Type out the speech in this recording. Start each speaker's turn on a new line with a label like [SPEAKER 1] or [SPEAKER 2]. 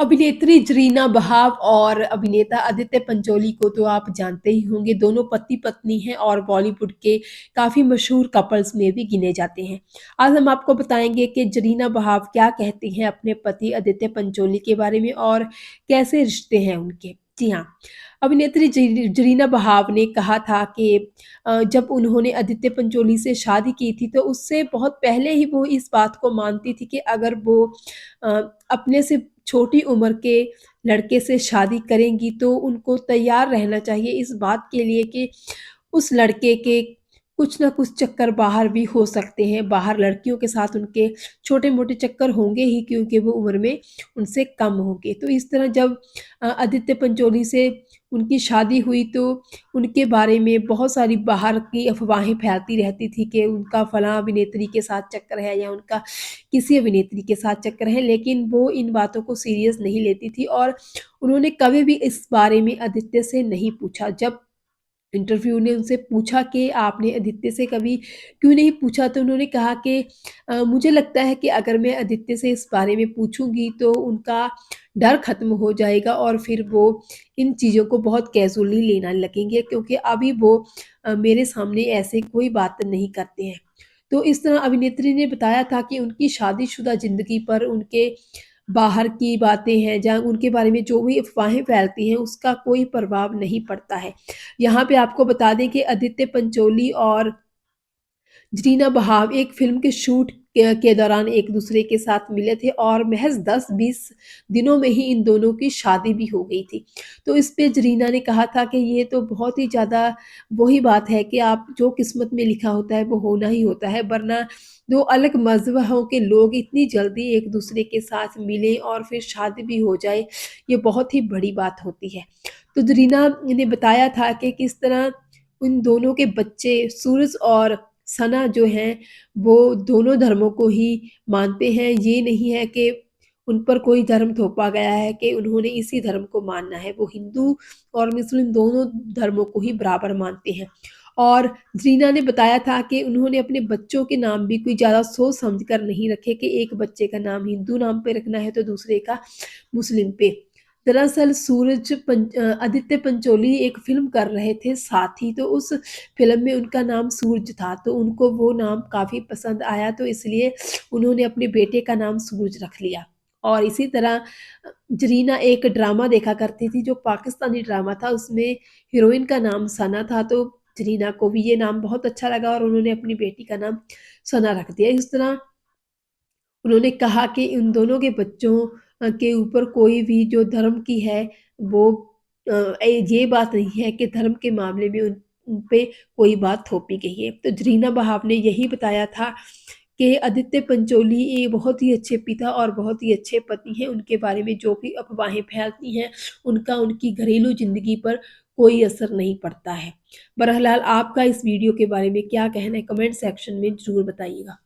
[SPEAKER 1] अभिनेत्री जरीना वहाब और अभिनेता आदित्य पंचोली को तो आप जानते ही होंगे, दोनों पति-पत्नी हैं और बॉलीवुड के काफ़ी मशहूर कपल्स में भी गिने जाते हैं। आज हम आपको बताएँगे कि जरीना वहाब क्या कहती हैं अपने पति आदित्य पंचोली के बारे में और कैसे रिश्ते हैं उनके। जी हाँ, अभिनेत्री जरीना वहाब ने कहा था कि जब उन्होंने आदित्य पंचोली से शादी की थी, तो उससे बहुत पहले ही वो इस बात को मानती थी कि अगर वो अ, अपने से छोटी उम्र के लड़के से शादी करेंगी तो उनको तैयार रहना चाहिए इस बात के लिए कि उस लड़के के कुछ न कुछ चक्कर बाहर भी हो सकते हैं। बाहर लड़कियों के साथ उनके छोटे-मोटे चक्कर होंगे ही क्योंकि वो उम्र में उनसे कम होंगे। तो इस तरह जब आदित्य पंचोली से उनकी शादी हुई तो उनके बारे में बहुत सारी बाहर की अफ़वाहें फैलती रहती थी कि उनका फलाँ अभिनेत्री के साथ चक्कर है या उनका किसी अभिनेत्री के साथ चक्कर है, लेकिन वो इन बातों को सीरियस नहीं लेती थी और उन्होंने कभी भी इस बारे में आदित्य से नहीं पूछा। जब इंटरव्यू ने उनसे पूछा कि आपने आदित्य से कभी क्यों नहीं पूछा? तो उन्होंने कहा कि मुझे लगता है कि अगर मैं आदित्य से इस बारे में पूछूँगी तो उनका डर खत्म हो जाएगा और फिर वो इन चीज़ों को बहुत कैज़ुअली लेना लगेंगे क्योंकि अभी वो मेरे सामने ऐसे कोई बात नहीं करते हैं। तो इस तरह अभिनेत्री ने बताया था कि उनकी शादीशुदा ज़िंदगी पर उनके बाहर की बातें हैं, जहाँ उनके बारे में जो भी अफ़वाहें फैलती हैं, उसका कोई प्रभाव नहीं पड़ता है। यहाँ पे आपको बता दें कि आदित्य पंचोली और जरीना वहाब एक फ़िल्म के शूट के दौरान एक-दूसरे के साथ मिले थे और महज़ 10-20 दिनों में ही इन दोनों की शादी भी हो गई थी। तो इस पे जरीना ने कहा था कि ये तो बहुत ही ज़्यादा वही बात है कि आप जो किस्मत में लिखा होता है, वो होना ही होता है, वरना 2 अलग मज़हबों के लोग इतनी जल्दी एक-दूसरे के साथ मिलें और फिर शादी भी हो जाए, ये बहुत ही बड़ी बात होती है। तो जरीना ने बताया था कि किस तरह उन दोनों के बच्चे सूरज और सना जो हैं, वो दोनों धर्मों को ही मानते हैं। ये नहीं है कि उन पर कोई धर्म थोपा गया है कि उन्होंने इसी धर्म को मानना है। वो हिंदू और मुस्लिम दोनों धर्मों को ही बराबर मानते हैं। और ज़रीना ने बताया था कि उन्होंने अपने बच्चों के नाम भी कोई ज़्यादा सोच समझ कर नहीं रखे कि एक बच्चे का नाम हिंदू नाम पे रखना है तो दूसरे का मुस्लिम पे। दरअसल आदित्य पंचोली एक फ़िल्म कर रहे थे साथी, तो उस फ़िल्म में उनका नाम सूरज था, तो उनको वो नाम काफ़ी पसंद आया, तो इसलिए उन्होंने अपने बेटे का नाम सूरज रख लिया। और इसी तरह जरीना एक ड्रामा देखा करती थी, जो पाकिस्तानी ड्रामा था, उसमें हीरोइन का नाम सना था, तो जरीना को भी ये नाम बहुत अच्छा लगा और उन्होंने अपनी बेटी का नाम सना रख दिया। इस तरह उन्होंने कहा कि उन दोनों के बच्चों के ऊपर कोई भी जो धर्म की है वो ये बात नहीं है कि धर्म के मामले में उन पे कोई बात थोपी गई है। तो जरीना वहाब ने यही बताया था कि आदित्य पंचोली ये बहुत ही अच्छे पिता और बहुत ही अच्छे पति हैं। उनके बारे में जो भी अफ़वाहें फैलती हैं, उनका उनकी घरेलू ज़िंदगी पर कोई असर नहीं पड़ता है। बहरहाल आपका इस वीडियो के बारे में क्या कहना है? कमेंट सेक्शन में ज़रूर बताइएगा।